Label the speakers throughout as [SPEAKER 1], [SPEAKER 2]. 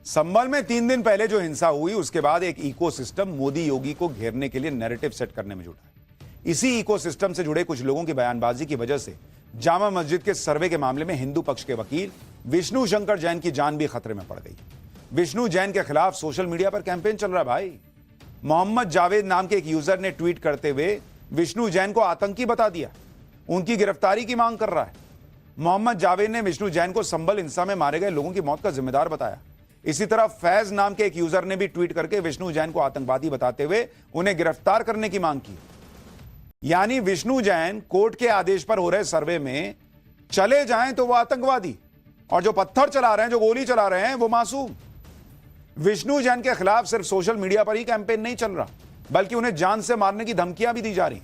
[SPEAKER 1] संभल में 3 दिन पहले जो हिंसा हुई उसके बाद एक इकोसिस्टम मोदी योगी को घेरने के लिए नैरेटिव सेट करने में जुटा है। इसी इकोसिस्टम से जुड़े कुछ लोगों की बयानबाजी की वजह से जामा मस्जिद के सर्वे के मामले में हिंदू पक्ष के वकील विष्णु शंकर जैन की जान भी खतरे में पड़ गई। विष्णु जैन के खिलाफ सोशल मीडिया पर कैंपेन चल रहा है भाई। मोहम्मद जावेद नाम के एक यूजर ने ट्वीट करते हुए विष्णु जैन को आतंकी बता दिया, उनकी गिरफ्तारी की मांग कर रहा है। मोहम्मद जावेद ने विष्णु जैन को संभल हिंसा में मारे गए लोगों की मौत का जिम्मेदार बताया। इसी तरह फैज नाम के एक यूजर ने भी ट्वीट करके विष्णु जैन को आतंकवादी बताते हुए उन्हें गिरफ्तार करने की मांग की। यानी विष्णु जैन कोर्ट के आदेश पर हो रहे सर्वे में चले जाएं तो वो आतंकवादी, और जो पत्थर चला रहे हैं, जो गोली चला रहे हैं, वो मासूम। विष्णु जैन के खिलाफ सिर्फ सोशल मीडिया पर ही कैंपेन नहीं चल रहा, बल्कि उन्हें जान से मारने की धमकियां भी दी जा रही।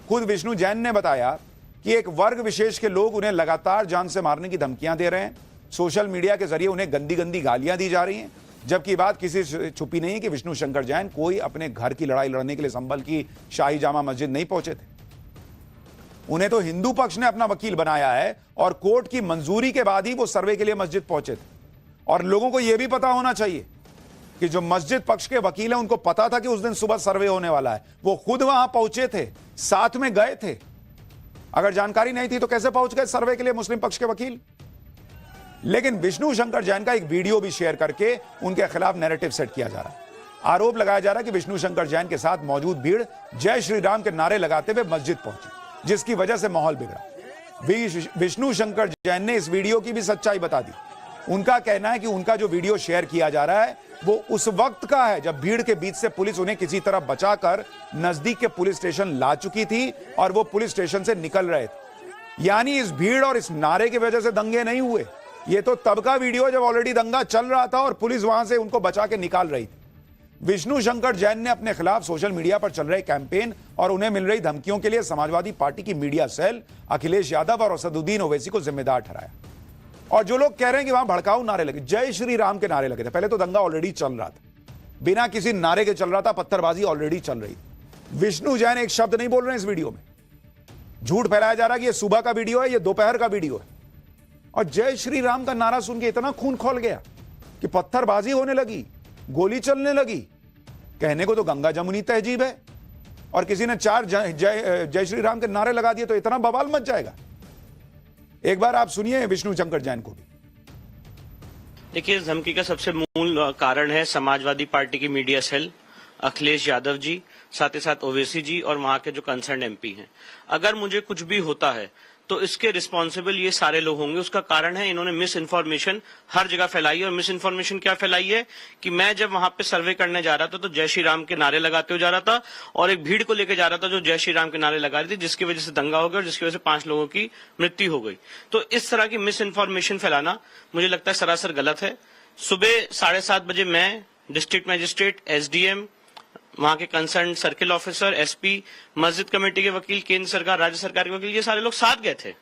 [SPEAKER 1] खुद विष्णु जैन ने बताया कि एक वर्ग विशेष के लोग उन्हें लगातार जान से मारने की धमकियां दे रहे हैं। सोशल मीडिया के जरिए उन्हें गंदी गंदी गालियां दी जा रही हैं, जबकि बात किसी से छुपी नहीं है कि विष्णु शंकर जैन कोई अपने घर की लड़ाई लड़ने के लिए संभल की शाही जामा मस्जिद नहीं पहुंचे थे। उन्हें तो हिंदू पक्ष ने अपना वकील बनाया है और कोर्ट की मंजूरी के बाद ही वो सर्वे के लिए मस्जिद पहुंचे थे। और लोगों को यह भी पता होना चाहिए कि जो मस्जिद पक्ष के वकील हैं उनको पता था कि उस दिन सुबह सर्वे होने वाला है, वो खुद वहां पहुंचे थे, साथ में गए थे। अगर जानकारी नहीं थी तो कैसे पहुंच गए सर्वे के लिए मुस्लिम पक्ष के वकील? लेकिन विष्णु शंकर जैन का एक वीडियो भी शेयर करके उनके खिलाफ नैरेटिव सेट किया जा रहा है। आरोप लगाया जा रहा है कि विष्णु शंकर जैन के साथ मौजूद भीड़ जय श्री राम के नारे लगाते हुए मस्जिद पहुंची, जिसकी वजह से माहौल बिगड़ा। विष्णु शंकर जैन ने इस वीडियो की भी सच्चाई बता दी। उनका कहना है कि उनका जो वीडियो शेयर किया जा रहा है वो उस वक्त का है जब भीड़ के बीच से पुलिस उन्हें किसी तरह बचाकर नजदीक के पुलिस स्टेशन ला चुकी थी और वो पुलिस स्टेशन से निकल रहे थे। यानी इस भीड़ और इस नारे की वजह से दंगे नहीं हुए। ये तो तब का वीडियो जब ऑलरेडी दंगा चल रहा था और पुलिस वहां से उनको बचा के निकाल रही थी। विष्णु शंकर जैन ने अपने खिलाफ सोशल मीडिया पर चल रहे कैंपेन और उन्हें मिल रही धमकियों के लिए समाजवादी पार्टी की मीडिया सेल, अखिलेश यादव और असदुद्दीन ओवैसी को जिम्मेदार ठहराया। और जो लोग कह रहे हैं कि वहां भड़काऊ नारे लगे, जय श्री राम के नारे लगे थे। पहले तो दंगा ऑलरेडी चल रहा था, बिना किसी नारे के चल रहा था, पत्थरबाजी ऑलरेडी चल रही थी। विष्णु जैन एक शब्द नहीं बोल रहे हैं इस वीडियो में। झूठ फैलाया जा रहा है कि यह सुबह का वीडियो है, यह दोपहर का वीडियो है। और जय श्री राम का नारा सुन के इतना खून खौल गया कि पत्थरबाजी होने लगी, गोली चलने लगी। कहने को तो गंगा जमुनी तहजीब है, और किसी ने 4 जय श्री राम के नारे लगा दिए तो इतना बवाल मच जाएगा। एक बार आप सुनिए विष्णु शंकर जैन को भी।
[SPEAKER 2] देखिए, इस धमकी का सबसे मूल कारण है समाजवादी पार्टी की मीडिया सेल, अखिलेश यादव जी, साथ ही साथ ओवैसी जी और वहां के जो कंसर्न एमपी हैं। अगर मुझे कुछ भी होता है तो इसके रिस्पॉन्सिबल ये सारे लोग होंगे। उसका कारण है इन्होंने मिस इन्फॉर्मेशन हर जगह फैलाई है। और मिस इन्फॉर्मेशन क्या फैलाई है कि मैं जब वहां पे सर्वे करने जा रहा था तो जय श्री राम के नारे लगाते हुए जा रहा था और एक भीड़ को लेकर जा रहा था जो जय श्री राम के नारे लगा रही थी, जिसकी वजह से दंगा हो गया और जिसकी वजह से 5 लोगों की मृत्यु हो गई। तो इस तरह की मिस इन्फॉर्मेशन फैलाना मुझे लगता है सरासर गलत है। सुबह 7:30 बजे मैं डिस्ट्रिक्ट मजिस्ट्रेट, एसडीएम, वहां के कंसर्न सर्किल ऑफिसर, एसपी, मस्जिद कमेटी के वकील, केंद्र सरकार, राज्य सरकार के वकील, ये सारे लोग साथ गए थे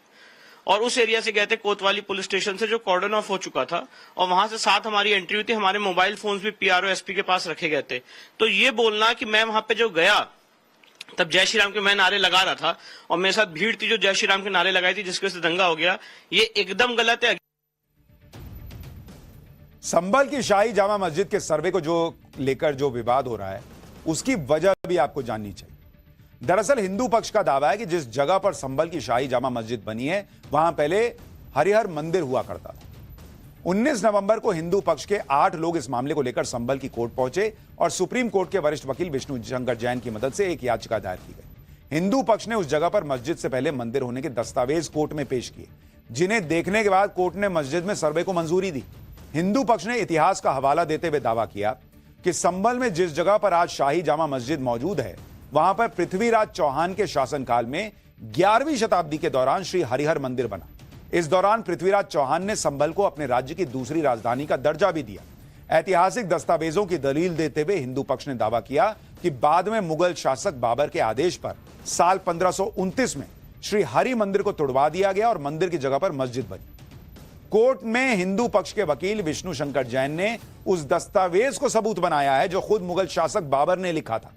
[SPEAKER 2] और उस एरिया से गए थे कोतवाली पुलिस स्टेशन से जो कॉर्डन ऑफ हो चुका था, और वहां से साथ हमारी एंट्री हुई थी। हमारे मोबाइल फोन्स भी पीआरओ, एसपी के पास रखे गए थे। तो ये बोलना कि मैं वहां पे जो गया तब जय श्री राम के मैं नारे लगा रहा था और मेरे साथ भीड़ थी जो जय श्री राम के नारे लगाई थी, जिसकी वजह से दंगा हो गया, ये एकदम गलत है।
[SPEAKER 1] संभल की शाही जामा मस्जिद के सर्वे को जो लेकर जो विवाद हो रहा है उसकी वजह भी आपको जाननी चाहिए। दरअसल हिंदू पक्ष का दावा है कि जिस जगह पर संभल की शाही जामा मस्जिद बनी है वहां पहले हरिहर मंदिर हुआ करता था। 19 नवंबर को हिंदू पक्ष के 8 लोग इस मामले को लेकर संभल की कोर्ट पहुंचे और सुप्रीम कोर्ट के वरिष्ठ वकील विष्णु शंकर जैन की मदद से एक याचिका दायर की गई। हिंदू पक्ष ने उस जगह पर मस्जिद से पहले मंदिर होने के दस्तावेज कोर्ट में पेश किए, जिन्हें देखने के बाद कोर्ट ने मस्जिद में सर्वे को मंजूरी दी। हिंदू पक्ष ने इतिहास का हवाला देते हुए दावा किया कि संभल में जिस जगह पर आज शाही जामा मस्जिद मौजूद है वहां पर पृथ्वीराज चौहान के शासनकाल में 11वीं शताब्दी के दौरान श्री हरिहर मंदिर बना। इस दौरान पृथ्वीराज चौहान ने संभल को अपने राज्य की दूसरी राजधानी का दर्जा भी दिया। ऐतिहासिक दस्तावेजों की दलील देते हुए हिंदू पक्ष ने दावा किया कि बाद में मुगल शासक बाबर के आदेश पर साल 1529 में श्री हरि मंदिर को तोड़वा दिया गया और मंदिर की जगह पर मस्जिद बनी। कोर्ट में हिंदू पक्ष के वकील विष्णु शंकर जैन ने उस दस्तावेज को सबूत बनाया है जो खुद मुगल शासक बाबर ने लिखा था।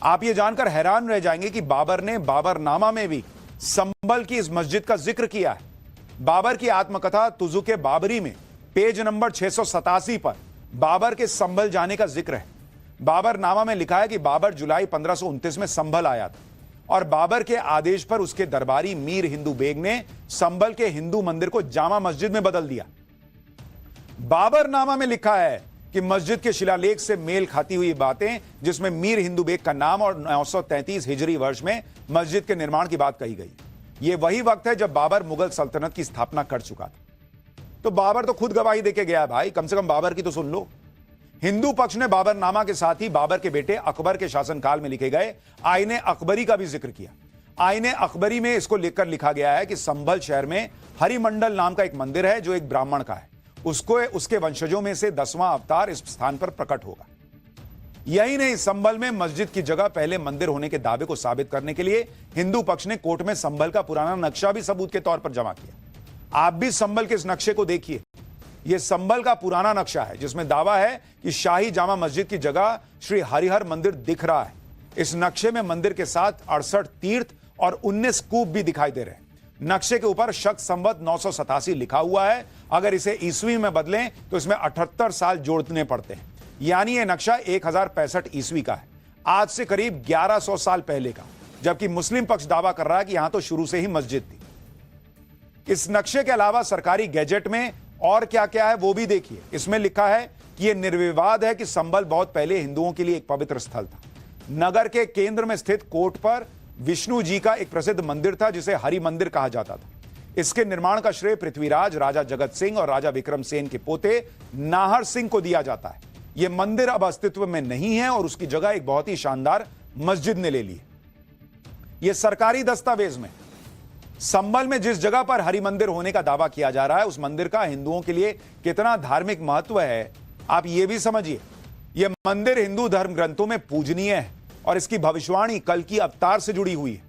[SPEAKER 1] आप ये जानकर हैरान रह जाएंगे कि बाबर ने बाबरनामा में भी संभल की इस मस्जिद का जिक्र किया है। बाबर की आत्मकथा तुजुके बाबरी में पेज नंबर 687 पर बाबर के संभल जाने का जिक्र है। बाबर नामा में लिखा है कि बाबर जुलाई 1529 में संभल आया था और बाबर के आदेश पर उसके दरबारी मीर हिंदू बेग ने संभल के हिंदू मंदिर को जामा मस्जिद में बदल दिया। बाबर नामा में लिखा है कि मस्जिद के शिलालेख से मेल खाती हुई बातें, जिसमें मीर हिंदू बेग का नाम और 933 हिजरी वर्ष में मस्जिद के निर्माण की बात कही गई। यह वही वक्त है जब बाबर मुगल सल्तनत की स्थापना कर चुका था। तो बाबर तो खुद गवाही देके गया भाई, कम से कम बाबर की तो सुन लो। हिंदू पक्ष ने बाबरनामा के साथ ही बाबर के बेटे अकबर के शासनकाल में लिखे गए आईने अकबरी का भी जिक्र किया। आईने अकबरी में इसको लिखकर लिखा गया है कि संभल शहर में हरिमंडल नाम का एक मंदिर है जो एक ब्राह्मण का है, उसको उसके वंशजों में से 10वां अवतार इस स्थान पर प्रकट होगा। यही नहीं, संभल में मस्जिद की जगह पहले मंदिर होने के दावे को साबित करने के लिए हिंदू पक्ष ने कोर्ट में संभल का पुराना नक्शा भी सबूत के तौर पर जमा किया। आप भी संभल के इस नक्शे को देखिए। यह संभल का पुराना नक्शा है जिसमें दावा है कि शाही जामा मस्जिद की जगह श्री हरिहर मंदिर दिख रहा है। इस नक्शे में मंदिर के साथ 68 तीर्थ और 19 कूप भी दिखाई दे रहे हैं। नक्शे के ऊपर शक संवत 987 लिखा हुआ है। अगर इसे ईस्वी में बदलें तो इसमें 78 साल जोड़ने पड़ते हैं, यानी यह नक्शा 1065 ईस्वी का है, आज से करीब 1100 साल पहले का। जबकि मुस्लिम पक्ष दावा कर रहा है कि यहां तो शुरू से ही मस्जिद थी। इस नक्शे के अलावा सरकारी गैजेट में और क्या क्या है वो भी देखिए। इसमें लिखा है कि यह निर्विवाद है कि संभल बहुत पहले हिंदुओं के लिए एक पवित्र स्थल था। नगर के केंद्र में स्थित कोट पर विष्णु जी का एक प्रसिद्ध मंदिर था जिसे हरि मंदिर कहा जाता था। इसके निर्माण का श्रेय पृथ्वीराज, राजा जगत सिंह और राजा विक्रम सेन के पोते नाहर सिंह को दिया जाता है। यह मंदिर अब अस्तित्व में नहीं है और उसकी जगह एक बहुत ही शानदार मस्जिद ने ले ली है। यह सरकारी दस्तावेज में संभल में जिस जगह पर हरि मंदिर होने का दावा किया जा रहा है, उस मंदिर का हिंदुओं के लिए कितना धार्मिक महत्व है आप ये भी समझिए। यह मंदिर हिंदू धर्म ग्रंथों में पूजनीय है और इसकी भविष्यवाणी कल की अवतार से जुड़ी हुई है।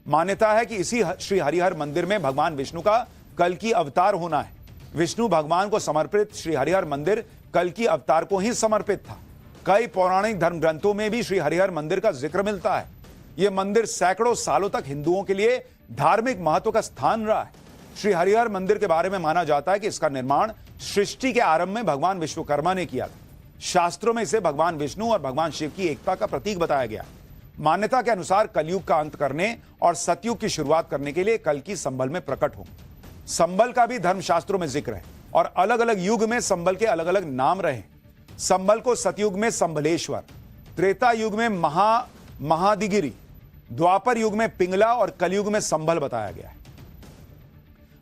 [SPEAKER 1] मान्यता है कि इसी श्री हरिहर मंदिर में भगवान विष्णु का कल की अवतार होना है। विष्णु भगवान को समर्पित श्री हरिहर मंदिर कल की अवतार को ही समर्पित था। कई पौराणिक धर्म ग्रंथों में भी श्री हरिहर मंदिर का जिक्र मिलता है। यह मंदिर सैकड़ों सालों तक हिंदुओं के लिए धार्मिक महत्व का स्थान रहा है। श्री हरिहर मंदिर के बारे में माना जाता है कि इसका निर्माण सृष्टि के आरंभ में भगवान विश्वकर्मा ने किया था। शास्त्रों में इसे भगवान विष्णु और भगवान शिव की एकता का प्रतीक बताया गया। मान्यता के अनुसार कलयुग का अंत करने और सतयुग की शुरुआत करने के लिए कल्कि संभल में प्रकट हो। संभल का भी धर्मशास्त्रों में जिक्र है और अलग अलग युग में संभल के अलग अलग नाम रहे। संभल को सतयुग में संभलेश्वर, त्रेता युग में महादिगिरी, द्वापर युग में पिंगला और कलयुग में संभल बताया गया है।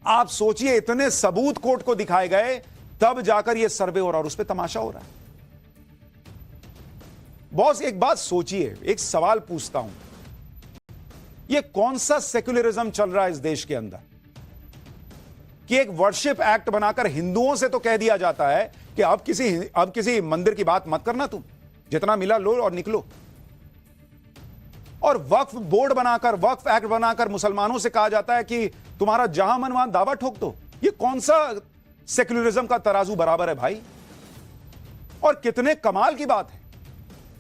[SPEAKER 1] आप सोचिए, इतने सबूत कोर्ट को दिखाए गए तब जाकर यह सर्वे हो रहा और उस पर तमाशा हो रहा है। बॉस एक बात सोचिए, एक सवाल पूछता हूं, यह कौन सा सेक्युलरिज्म चल रहा है इस देश के अंदर कि एक वर्शिप एक्ट बनाकर हिंदुओं से तो कह दिया जाता है कि अब किसी मंदिर की बात मत करना, तुम जितना मिला लो और निकलो। और वक्फ बोर्ड बनाकर, वक्फ एक्ट बनाकर मुसलमानों से कहा जाता है कि तुम्हारा जहां मन वहां दावा ठोक दो। ये कौन सा सेक्युलरिज्म का तराजू बराबर है भाई? और कितने कमाल की बात है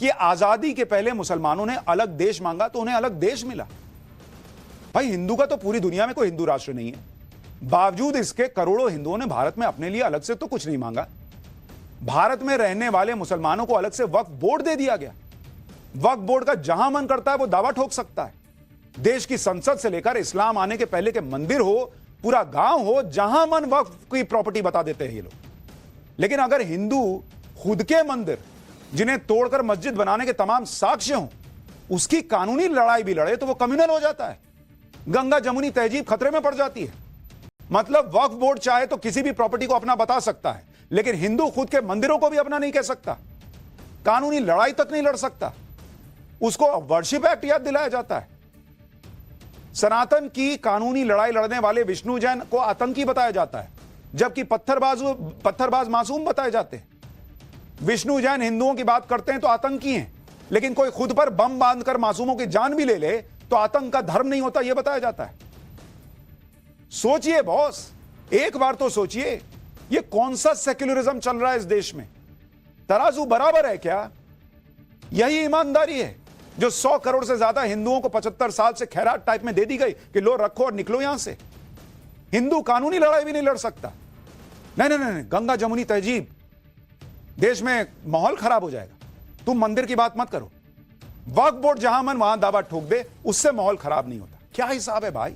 [SPEAKER 1] कि आजादी के पहले मुसलमानों ने अलग देश मांगा तो उन्हें अलग देश मिला। भाई हिंदू का तो पूरी दुनिया में कोई हिंदू राष्ट्र नहीं है, बावजूद इसके करोड़ों हिंदुओं ने भारत में अपने लिए अलग से तो कुछ नहीं मांगा। भारत में रहने वाले मुसलमानों को अलग से वक्फ बोर्ड दे दिया गया। वक्फ बोर्ड का जहां मन करता है वो दावा ठोक सकता है। देश की संसद से लेकर इस्लाम आने के पहले के मंदिर हो, पूरा गांव हो, जहां मन वक्फ की प्रॉपर्टी बता देते हैं ये लोग। लेकिन अगर हिंदू खुद के मंदिर जिन्हें तोड़कर मस्जिद बनाने के तमाम साक्ष्य हों, उसकी कानूनी लड़ाई भी लड़े तो वो कम्युनल हो जाता है। गंगा जमुनी तहजीब खतरे में पड़ जाती है। मतलब वक्फ बोर्ड चाहे तो किसी भी प्रॉपर्टी को अपना बता सकता है, लेकिन हिंदू खुद के मंदिरों को भी अपना नहीं कह सकता, कानूनी लड़ाई तक नहीं लड़ सकता। उसको वर्शिप एक्ट याद दिलाया जाता है। सनातन की कानूनी लड़ाई लड़ने वाले विष्णु जैन को आतंकी बताया जाता है, जबकि पत्थरबाज मासूम बताए जाते हैं। विष्णु जैन हिंदुओं की बात करते हैं तो आतंकी हैं, लेकिन कोई खुद पर बम बांधकर मासूमों की जान भी ले ले तो आतंक का धर्म नहीं होता, यह बताया जाता है। सोचिए बॉस, एक बार तो सोचिए, यह कौन सा सेक्युलरिज्म चल रहा है इस देश में? तराजू बराबर है क्या? यही ईमानदारी है जो 100 करोड़ से ज्यादा हिंदुओं को 75 साल से खैरात टाइप में दे दी गई कि लो रखो और निकलो यहां से। हिंदू कानूनी लड़ाई भी नहीं लड़ सकता। नहीं, गंगा जमुनी तहजीब देश में माहौल खराब हो जाएगा। तुम मंदिर की बात मत करो, वक्फ बोर्ड जहां मन वहां दावा ठोक दे, उससे माहौल खराब नहीं होता। क्या हिसाब है भाई?